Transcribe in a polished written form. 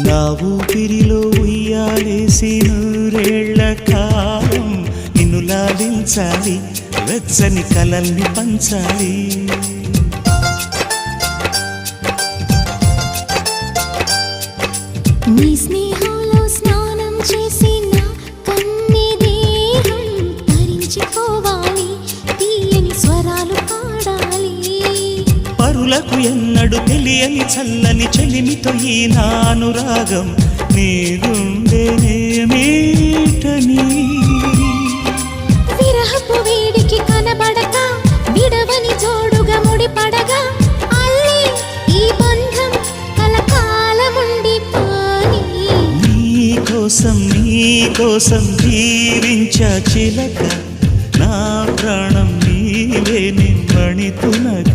నా ఊపిరిలో ఉయ్యాలేసి నూరేళ్ల కాలం నిన్ను లాలించాలి, వెచ్చని కలల్ని పంచాలి. నీ స్నేహంలో స్నానం చేసి నా కన్ని దేహం తరించిపోవాలి, తీయని స్వరాలు పాడాలి. పరులకు ఎన్నడు తెలియని చల్లని చెలిమితో ఈ నా అనురాగం నీ గుండెనేమీటని. విరహపు వేడికి కనబడక విడవని జోడుగా ముడిపడగా అల్లి ఈ బంధం కలకాలముండిపోని. నీకోసం జీవించ చిలక, నా ప్రాణం నీవే నిమ్మణితునగ.